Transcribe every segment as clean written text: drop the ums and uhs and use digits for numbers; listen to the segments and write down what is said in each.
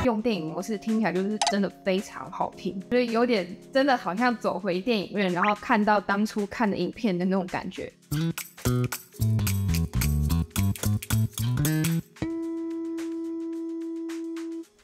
用电影模式听起来就是真的非常好听，所以有点真的好像走回电影院，然后看到当初看的影片的那种感觉。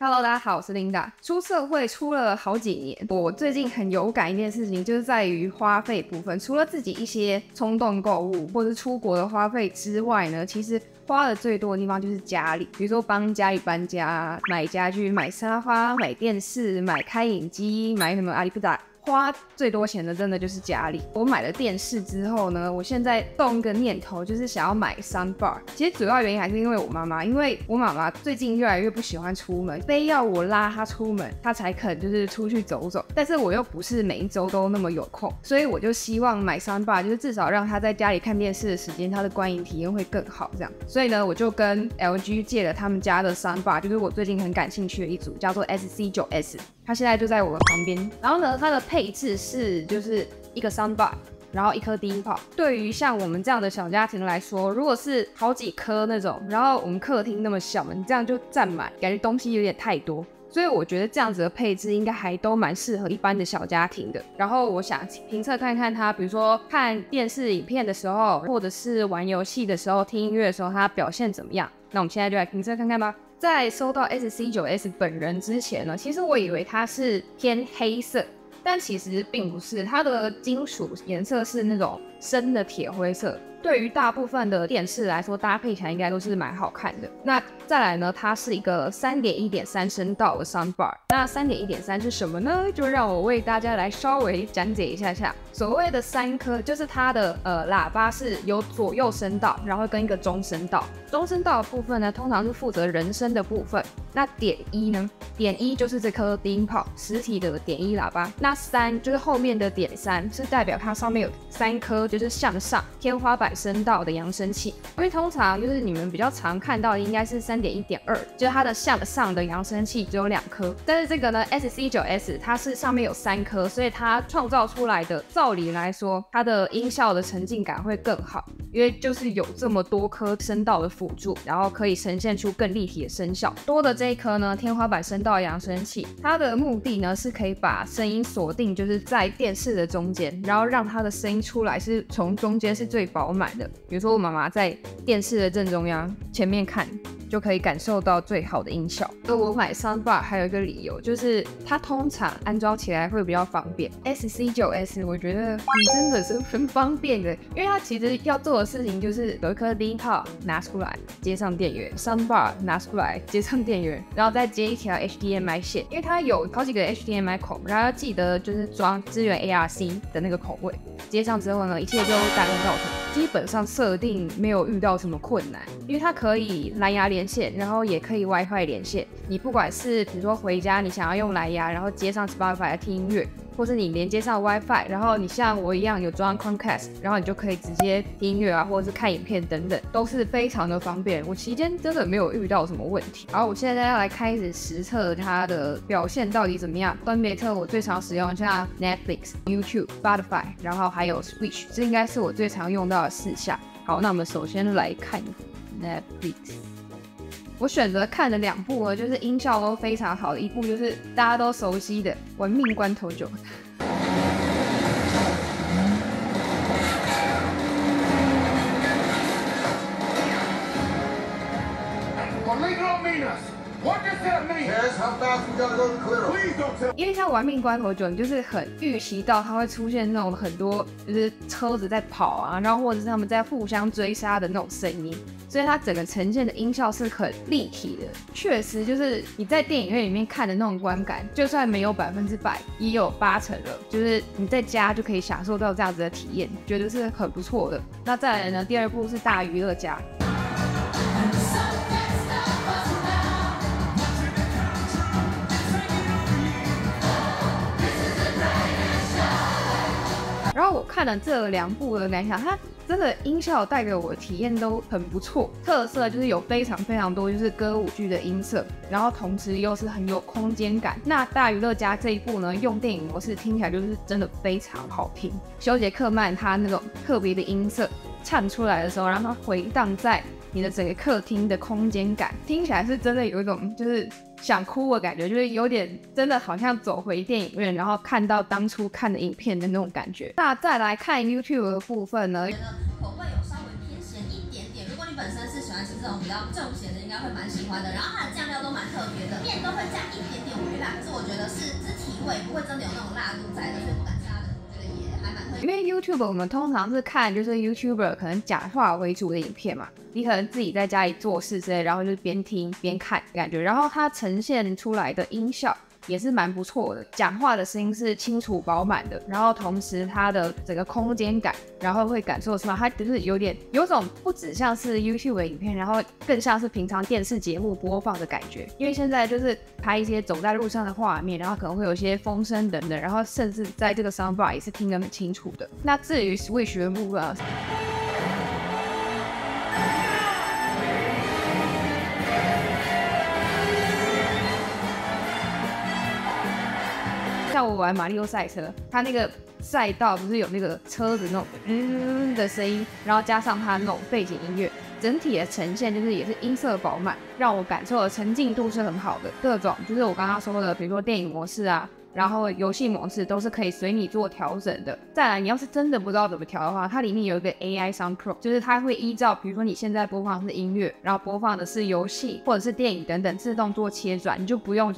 Hello， 大家好，我是 Linda。出社会出了好几年，我最近很有感一件事情，就是在于花费部分。除了自己一些冲动购物或是出国的花费之外呢，其实花的最多的地方就是家里，比如说帮家里搬家、买家具、买沙发、买电视、买开饮机、买什么阿里不达。花最多钱的真的就是家里。我买了电视之后呢，我现在动一个念头，就是想要买 soundbar。其实主要原因还是因为我妈妈，因为我妈妈最近越来越不喜欢出门，非要我拉她出门，她才肯就是出去走走。但是我又不是每一周都那么有空，所以我就希望买 soundbar，就是至少让她在家里看电视的时间，她的观影体验会更好这样。所以呢，我就跟 LG 借了他们家的 soundbar，就是我最近很感兴趣的一组，叫做 SC9S。它现在就在我的旁边，然后呢，它的配置是就是一个 soundbar， 然后一颗低音炮。对于像我们这样的小家庭来说，如果是好几颗那种，然后我们客厅那么小，你这样就占满，感觉东西有点太多。所以我觉得这样子的配置应该还都蛮适合一般的小家庭的。然后我想评测看看它，比如说看电视影片的时候，或者是玩游戏的时候、听音乐的时候，它表现怎么样？那我们现在就来评测看看吧。在收到 SC9S 本人之前呢，其实我以为它是偏黑色，但其实并不是，它的金属颜色是那种深的铁灰色。对于大部分的电视来说，搭配起来应该都是蛮好看的。那再来呢，它是一个 3.1.3 声道的 soundbar。那 3.1.3 是什么呢？就让我为大家来稍微讲解一下下。所谓的3颗，就是它的喇叭是有左右声道，然后跟一个中声道。中声道的部分呢，通常是负责人声的部分。那点1呢？点1就是这颗低音炮，实体的点1喇叭。那3就是后面的点3，是代表它上面有3颗，就是向上天花板声道的扬声器。因为通常就是你们比较常看到的应该是 3.1.2， 就是它的向上的扬声器只有2颗。但是这个呢 SC9S 它是上面有3颗，所以它创造出来的照理来说，它的音效的沉浸感会更好，因为就是有这么多颗声道的辅助，然后可以呈现出更立体的声效。多的这一颗呢，天花板声道扬声器，它的目的呢是可以把声音锁定就是在电视的中间，然后让它的声音出来是从中间是最饱满的。比如说我妈妈在电视的正中央前面看，就可以感受到最好的音效。而我买 soundbar 还有一个理由，就是它通常安装起来会比较方便。SC9S 我觉得真的是很方便的，因为它其实要做的事情就是有一颗低音炮拿出来接上电源， soundbar 拿出来接上电源，然后再接一条 HDMI 线，因为它有好几个 HDMI 孔，然后要记得就是装支援 ARC 的那个口位。接上之后呢，一切就大功告成，基本上设定没有遇到什么困难，因为它可以蓝牙连线，然后也可以 WiFi 连线。你不管是比如说回家你想要用蓝牙，然后接上 Spotify 来听音乐，或是你连接上 WiFi， 然后你像我一样有装 Chromecast， 然后你就可以直接听音乐啊，或者是看影片等等，都是非常的方便。我期间真的没有遇到什么问题。好，我现在要来开始实测它的表现到底怎么样。分别测我最常使用像 Netflix、YouTube、Spotify， 然后还有 Switch， 这应该是我最常用到的4项。好，那我们首先来看 Netflix。我选择看的2部呢，就是音效都非常好的，一部就是大家都熟悉的《玩命关头9》。因为像玩命关头9，你就是很预期到它会出现那种很多就是车子在跑啊，然后或者是他们在互相追杀的那种声音，所以它整个呈现的音效是很立体的。确实就是你在电影院里面看的那种观感，就算没有100%，也有80%了，就是你在家就可以享受到这样子的体验，觉得是很不错的。那再来呢，第2部是大娱乐家。然后我看了这2部的感想，它真的音效带给我的体验都很不错，特色就是有非常多就是歌舞剧的音色，然后同时又是很有空间感。那大娱乐家这一部呢，用电影模式听起来就是真的非常好听。休杰克曼他那种特别的音色唱出来的时候，让它回荡在你的整个客厅的空间感，听起来是真的有一种就是想哭的感觉，就是有点真的好像走回电影院，然后看到当初看的影片的那种感觉。那再来看 YouTube 的部分呢，觉得口味有稍微偏咸一点点，如果你本身是喜欢吃这种比较重咸的，应该会蛮喜欢的。然后它的酱料都蛮特别的，面都会加一点点微辣，可是我觉得是只体味，不会真的有那种辣度在的，所以不敢吃它的，我觉得也还蛮特别。因为 YouTube 我们通常是看就是 YouTuber 可能讲话为主的影片嘛，你可能自己在家里做事之类，然后就边听边看感觉，然后它呈现出来的音效也是蛮不错的，讲话的声音是清楚饱满的，然后同时它的整个空间感，然后会感受出来，它就是有种不只像是 YouTube 的影片，然后更像是平常电视节目播放的感觉。因为现在就是拍一些走在路上的画面，然后可能会有一些风声等等，然后甚至在这个 soundbar 也是听得很清楚的。那至于 Switch 的部分，像我玩马里奥赛车，它那个赛道不是有那个车子那种的声音，然后加上它那种背景音乐，整体的呈现就是也是音色饱满，让我感受的沉浸度是很好的。各种就是我刚刚说的，比如说电影模式啊，然后游戏模式都是可以随你做调整的。再来，你要是真的不知道怎么调的话，它里面有一个 AI Sound Pro， 就是它会依照比如说你现在播放的是音乐，然后播放的是游戏或者是电影等等，自动做切转，你就不用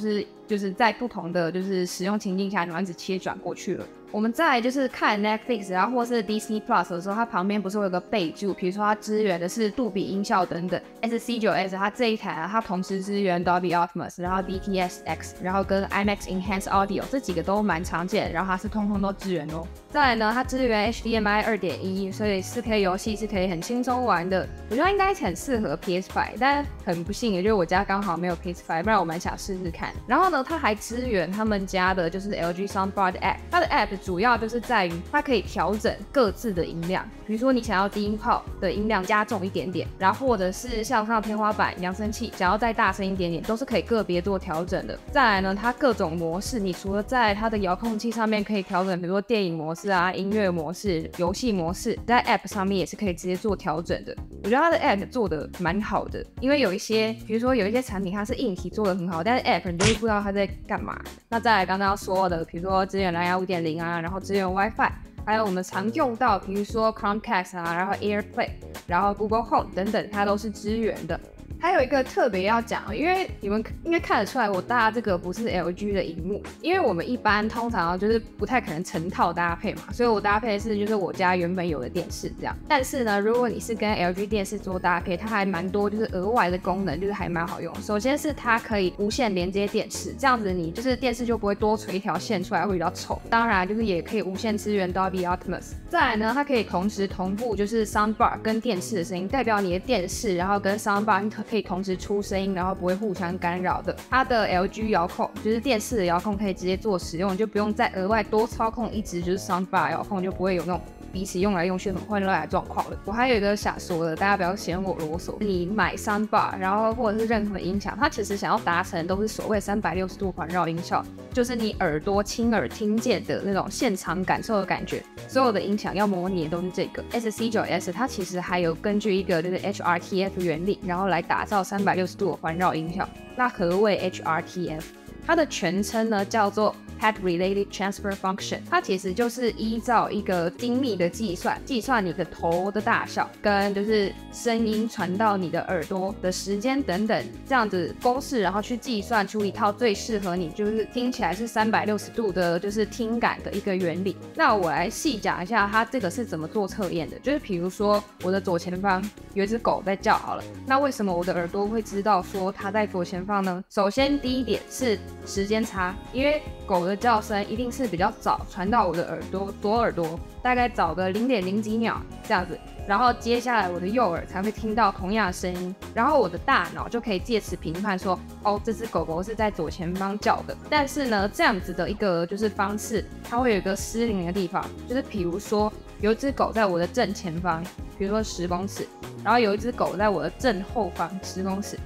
就是在不同的就是使用情境下，然后一直切转过去了。我们再来就是看 Netflix 啊，或是 Disney Plus 的时候，它旁边不是会有个备注，比如说它支援的是杜比音效等等。SC9S 它这一台啊，它同时支援 Dolby Atmos， 然后 DTS:X， 然后跟 IMAX Enhanced Audio 这几个都蛮常见的，然后它是通通都支援哦。再来呢，它支援 HDMI 2.1， 所以 4K 游戏是可以很轻松玩的。我觉得应该很适合 PS5， 但很不幸的就是我家刚好没有 PS5， 不然我蛮想试试看。然后呢，它还支援他们家的就是 LG Soundbar 的 App， 它的 App 主要就是在于它可以调整各自的音量，比如说你想要低音炮的音量加重一点点，然后或者是向上天花板扬声器想要再大声一点点，都是可以个别做调整的。再来呢，它各种模式，你除了在它的遥控器上面可以调整，比如说电影模式啊、音乐模式、游戏模式，在 App 上面也是可以直接做调整的。我觉得它的 App 做的蛮好的，因为有一些，比如说有一些产品它是硬体做的很好，但是 App 你就会不知道它在干嘛。那再来刚刚说的，比如说支援蓝牙 5.0 啊，然后支援 WiFi， 还有我们常用到，比如说 Chromecast 啊，然后 AirPlay， 然后 Google Home 等等，它都是支援的。还有一个特别要讲，因为你们应该看得出来，我搭这个不是 LG 的荧幕，因为我们一般通常就是不太可能成套搭配嘛，所以我搭配的是就是我家原本有的电视这样。但是呢，如果你是跟 LG 电视做搭配，它还蛮多就是额外的功能，就是还蛮好用。首先是它可以无线连接电视，这样子你就是电视就不会多垂一条线出来会比较丑。当然就是也可以无线支援 Dolby Atmos。再来呢，它可以同时同步就是 Soundbar 跟电视的声音，代表你的电视然后跟 Soundbar 可以同时出声音，然后不会互相干扰的。它的 LG 遥控就是电视的遥控可以直接做使用，就不用再额外多操控一直就是 Soundbar 遥控，就不会有那种彼此用来用去很混乱的状况了。我还有一个想说的，大家不要嫌我啰嗦。你买 Soundbar， 然后或者是任何音响，它其实想要达成都是所谓360度环绕音效，就是你耳朵亲耳听见的那种现场感受的感觉。所有的音响要模拟的都是这个。SC9S 它其实还有根据一个就是 HRTF 原理，然后来打造360度的环绕音效。那何谓 HRTF？ 它的全称呢叫做Head Related Transfer Function， 它其实就是依照一个精密的计算你的头的大小跟就是声音传到你的耳朵的时间等等这样子公式，然后去计算出一套最适合你就是听起来是360度的就是听感的一个原理。那我来细讲一下它这个是怎么做测验的，就是比如说我的左前方有一只狗在叫好了，那为什么我的耳朵会知道说它在左前方呢？首先第一点是时间差，因为狗的叫声一定是比较早传到我的耳朵左耳朵，大概早个0.0几秒这样子，然后接下来我的右耳才会听到同样的声音，然后我的大脑就可以借此评判说，哦，这只狗狗是在左前方叫的。但是呢，这样子的一个就是方式，它会有一个失灵的地方，就是比如说有一只狗在我的正前方，比如说10公尺，然后有一只狗在我的正后方10公尺，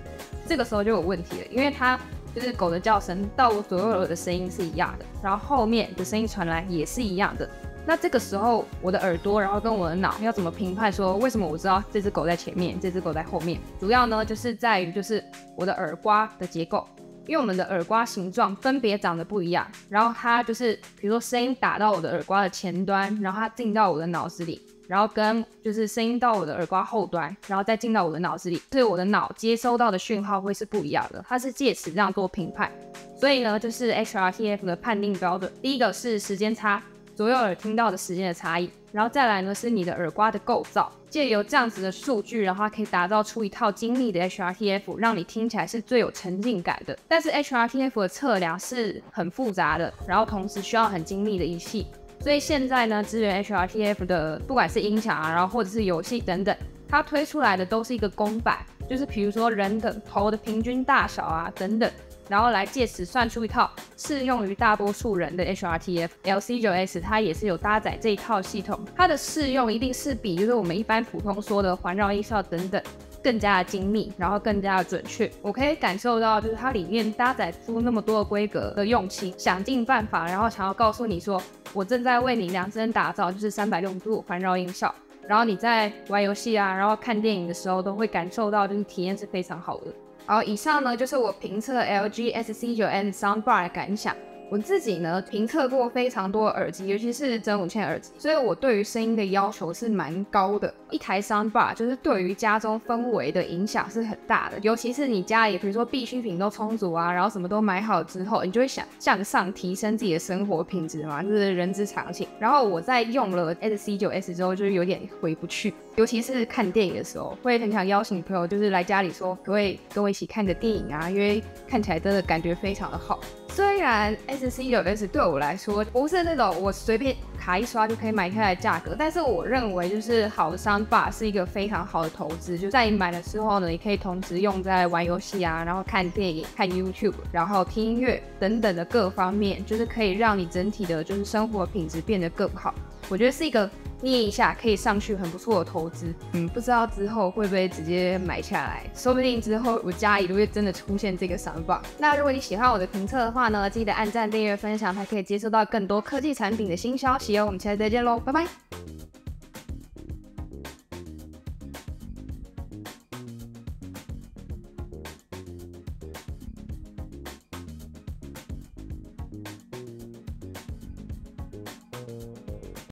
这个时候就有问题了，因为它就是狗的叫声到我左右耳的声音是一样的，然后后面的声音传来也是一样的。那这个时候我的耳朵然后跟我的脑要怎么评判说为什么我知道这只狗在前面这只狗在后面？主要呢就是在于就是我的耳刮的结构，因为我们的耳刮形状分别长得不一样，然后它就是比如说声音打到我的耳刮的前端，然后它进到我的脑子里，然后跟就是声音到我的耳刮后端，然后再进到我的脑子里，所以我的脑接收到的讯号会是不一样的，它是借此这样做评判。所以呢，就是 HRTF 的判定标准，第一个是时间差，左右耳听到的时间的差异，然后再来呢是你的耳刮的构造，借由这样子的数据，然后它可以打造出一套精密的 HRTF， 让你听起来是最有沉浸感的。但是 HRTF 的测量是很复杂的，然后同时需要很精密的仪器，所以现在呢，支援 HRTF 的不管是音响啊，然后或者是游戏等等，它推出来的都是一个公版，就是比如说人的头的平均大小啊等等，然后来借此算出一套适用于大多数人的 HRTF。LC9S 它也是有搭载这一套系统，它的适用一定是比就是我们一般普通说的环绕音效等等更加的精密，然后更加的准确。我可以感受到就是它里面搭载出那么多的规格的用心，想尽办法，然后想要告诉你说，我正在为你量身打造就是360度环绕音效，然后你在玩游戏啊，然后看电影的时候都会感受到就是体验是非常好的。好，以上呢就是我评测 LG SC9S Soundbar 的感想。我自己呢评测过非常多的耳机，尤其是真无线耳机，所以我对于声音的要求是蛮高的。一台 Soundbar 就是对于家中氛围的影响是很大的，尤其是你家里比如说必需品都充足啊，然后什么都买好之后，你就会想向上提升自己的生活品质嘛，就是人之常情。然后我在用了 SC9S 之后，就是有点回不去，尤其是看电影的时候，会很想邀请朋友就是来家里说，可不可以跟我一起看个电影啊？因为看起来真的感觉非常的好。虽然 SC9S 对我来说不是那种我随便卡一刷就可以买下来的价格，但是我认为就是好的 Soundbar 是一个非常好的投资。就在你买的时候呢，你可以同时用在玩游戏啊，然后看电影、看 YouTube， 然后听音乐等等的各方面，就是可以让你整体的就是生活品质变得更好。我觉得是一个捏一下可以上去很不错的投资。不知道之后会不会直接买下来，说不定之后我家里就会真的出现这个Soundbar。那如果你喜欢我的评测的话呢，记得按赞、订阅、分享，才可以接收到更多科技产品的新消息哦。我们下次再见喽，拜拜。